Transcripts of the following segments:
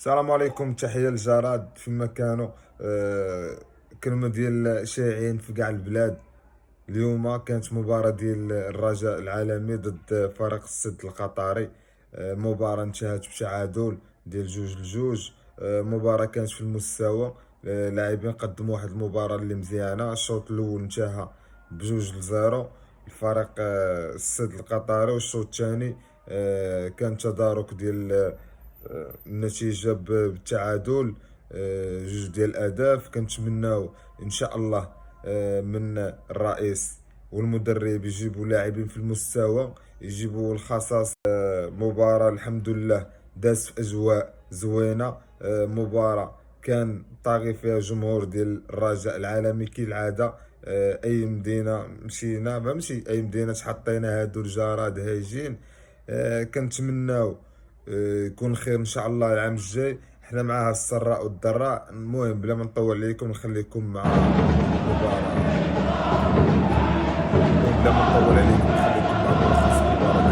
السلام عليكم، تحية للجراد فيما كانوا. كلمة ديال شائعين في كاع البلاد. اليوم كانت مباراة ديال الرجاء العالمي ضد فريق السد القطري. المباراة انتهت بتعادل ديال 2-2. مباراة كانت في المستوى. لاعبين قدموا واحد المباراة اللي مزيانة. الشوط الأول انتهى ب2-0 الفريق السد القطري، والشوط الثاني كان تدارك ديال النتيجة بالتعادل. جوج ديال الأهداف. كنتمناو إن شاء الله من الرئيس والمدرب يجيبوا لاعبين في المستوى، يجيبوا الخصاص. مباراة الحمد لله دازت في أجواء زوينة. مباراة كان طاغي فيها جمهور ديال الرجاء العالمي كالعادة. أي مدينة مشينا، ماشي أي مدينة تحطينا هادو الجراد هايجين. كنتمناو يكون خير ان شاء الله العام الجاي. احنا معاها السراء والضراء. المهم بلا ما نطول عليكم نخليكم مع المباراة. بلا ما نطول عليكم نخليكم مع ملخص المباراة.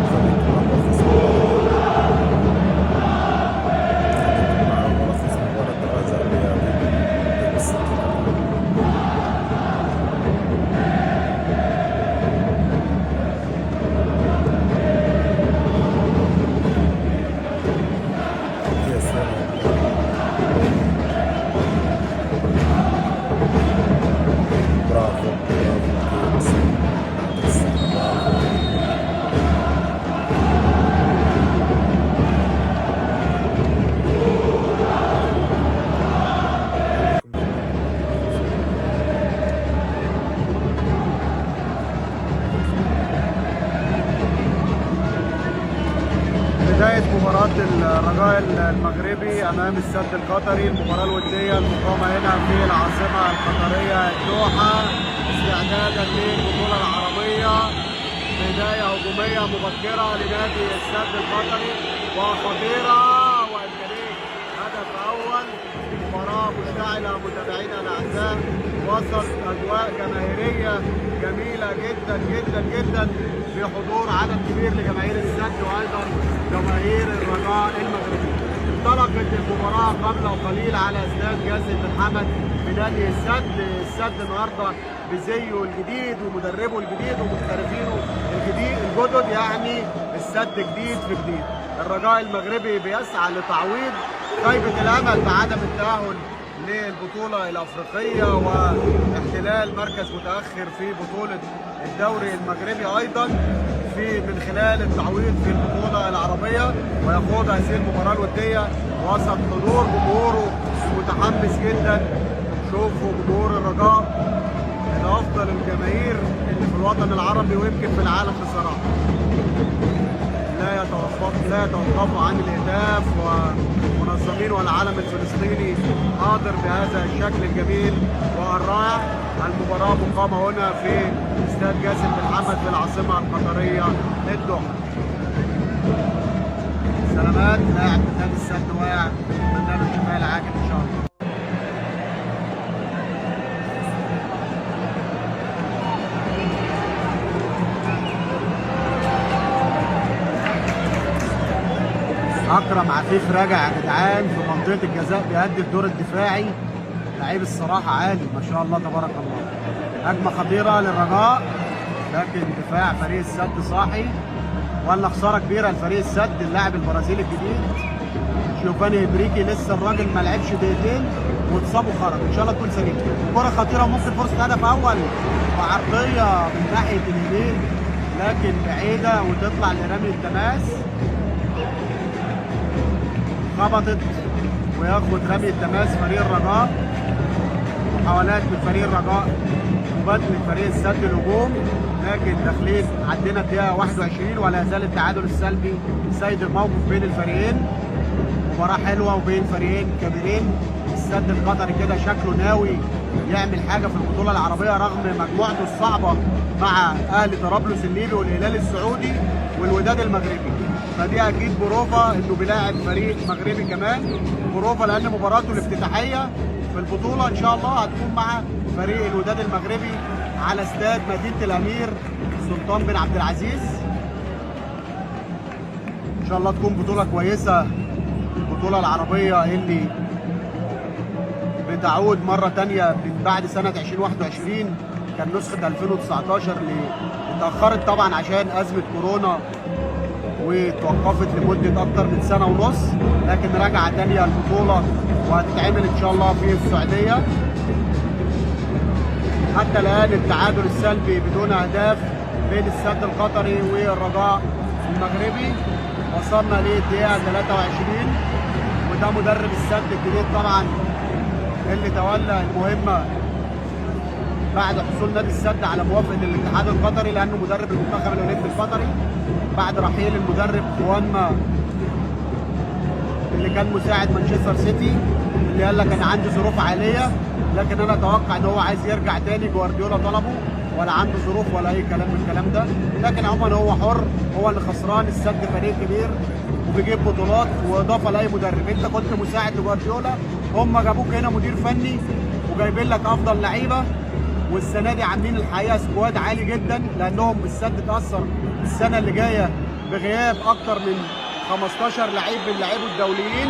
نخليكم مع ملخص الرجاء الرياضي ضد السد القطري. يا سلام، برافو برافو كيس. يعطيك الصحة، برافو. عليكم السلام ورحمة الله وبركاته. بداية مباراة الرجاء المغربي أمام السد القطري، المباراة الودية المقامة هنا في العاصمة القطرية الدوحة استعدادا للبطولة العربية. بداية هجومية مبكرة لنادي السد القطري وخطيرة، والجليل هدف أول. مباراة مشتعلة متابعينا الأعزاء، وسط أجواء جماهيرية جميلة جدا جدا جدا بحضور عدد كبير لجماهير السد وأيضا جماهير الرجاء المغربي. انطلقت المباراة قبل قليل على استاد جاسم بن حمد بنادي السد. السد النهارده بزيه الجديد ومدربه الجديد ومحترفينه الجدد، يعني السد جديد في جديد. الرجاء المغربي بيسعى لتعويض خيبة الأمل بعدم التأهل للبطولة الأفريقية واحتلال مركز متأخر في بطولة الدوري المغربي، أيضا من خلال التعويض في البطولة العربية. ويخوض هذه المباراة الودية وسط حضور جمهوره متحمس جدا. شوفوا جمهور الرجاء من أفضل الجماهير اللي في الوطن العربي ويمكن في العالم بصراحة. لا يتوقفوا عن الهتاف، ومنظمين والعلم الفلسطيني حاضر بهذا الشكل الجميل والرائع. المباراة مقامة هنا في استاد جاسم بن حمد في العاصمة القطرية الدوحة. سلامات لاعب من نادي السد واقع من نادي الشفاء العاجل ان شاء الله. اكرم عفيف راجع يا جدعان في منطقه الجزاء بيأدي الدور الدفاعي. لعيب الصراحه عالي ما شاء الله تبارك الله. هجمه خطيره للرجاء، لكن دفاع فريق السد صاحي. ولا خساره كبيره لفريق السد. اللاعب البرازيلي الجديد جوفاني هبريكي لسه الراجل ما لعبش دقيقتين واتصاب وخرج. ان شاء الله تكون سليم. كره خطيره ممكن فرصه هدف اول وعرضيه من ناحيه اليمين، لكن بعيده وتطلع لرمي التماس. خبطت وياخد رمي التماس فريق الرجاء. محاولات من فريق الرجاء وبدل فريق السد الهجوم، لكن داخلين عدينا الدقيقه 21 ولا يزال التعادل السلبي سيد الموقف بين الفريقين. مباراه حلوه وبين فريقين كبيرين. السد القطري كده شكله ناوي يعمل حاجه في البطوله العربيه رغم مجموعته الصعبه مع اهلي طرابلس الليبي والهلال السعودي والوداد المغربي. فدي اكيد بروفا انه بيلاعب فريق مغربي كمان، بروفا لان مباراته الافتتاحيه في البطوله ان شاء الله هتكون مع فريق الوداد المغربي على استاد مدينه الامير سلطان بن عبد العزيز. شاء الله تكون بطولة كويسة، البطولة العربية اللي بتعود مرة تانية من بعد سنة 2021. كان نسخة 2019 اللي اتأخرت طبعا عشان أزمة كورونا وتوقفت لمدة أكتر من سنة ونص، لكن راجعة تانية البطولة وهتتعمل إن شاء الله في السعودية. حتى الآن التعادل السلبي بدون أهداف بين السد القطري والرجاء المغربي، وصلنا للدقيقة 23 وده مدرب السد الجديد طبعا اللي تولى المهمة بعد حصول نادي السد على موافقة الاتحاد القطري، لأنه مدرب المنتخب الأولمبي القطري بعد رحيل المدرب خوانما اللي كان مساعد مانشستر سيتي، اللي قال لك أنا عندي ظروف عائلية، لكن أنا أتوقع إن هو عايز يرجع تاني. جوارديولا طلبه ولا عنده ظروف ولا أي كلام من الكلام ده، لكن عموما هو حر، هو اللي خسران. السد فريق كبير وبيجيب بطولات وإضافة لأي مدرب. أنت كنت مساعد لجوارديولا، هم جابوك هنا مدير فني وجايبين لك أفضل لعيبة، والسنة دي عاملين الحقيقة سكواد عالي جدا، لأنهم السد اتأثر السنة اللي جاية بغياب أكتر من 15 لعيب من لعيبه الدوليين،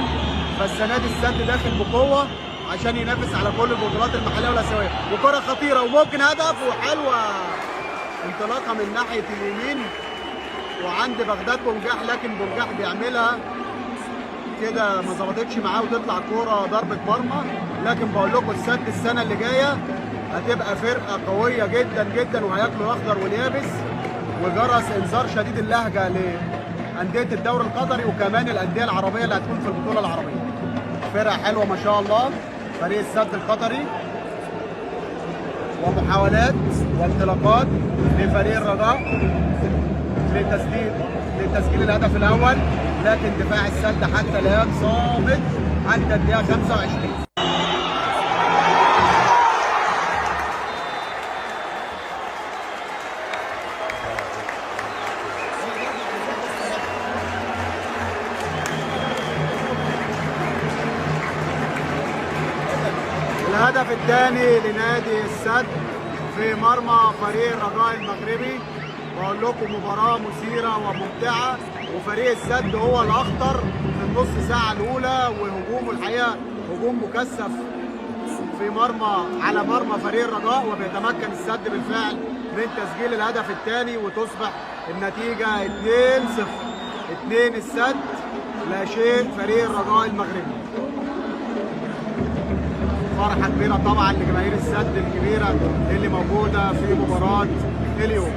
فالسنة دي السد داخل بقوة عشان ينافس على كل البطولات المحلية والآسيوية. وكرة خطيرة وممكن هدف وحلوة، انطلاقة من ناحية اليمين وعند بغداد بونجاح، لكن بونجاح بيعملها كده ما ظبطتش معاه وتطلع كوره ضربه مرمى. لكن بقول لكم السد السنه اللي جايه هتبقى فرقه قويه جدا جدا، وهياكلوا اخضر واليابس، وجرس انذار شديد اللهجه لانديه الدوري القطري وكمان الانديه العربيه اللي هتكون في البطوله العربيه. فرقه حلوه ما شاء الله فريق السد القطري، ومحاولات وانطلاقات لفريق الرجاء لتسجيل الهدف الاول، لكن دفاع السد حتى الان صامت حتى الدقيقه 25. الهدف الثاني لنادي السد في مرمى فريق الرجاء المغربي. بقول لكم مباراة مثيرة وممتعة، وفريق السد هو الأخطر في النص ساعة الأولى، وهجومه الحقيقة هجوم مكثف في على مرمى فريق الرجاء، وبيتمكن السد بالفعل من تسجيل الهدف الثاني، وتصبح النتيجة 2-0. 2 السد لا شيء فريق الرجاء المغربي. فرحة كبيرة طبعا لجماهير السد الكبيرة اللي موجودة في مباراة اليوم.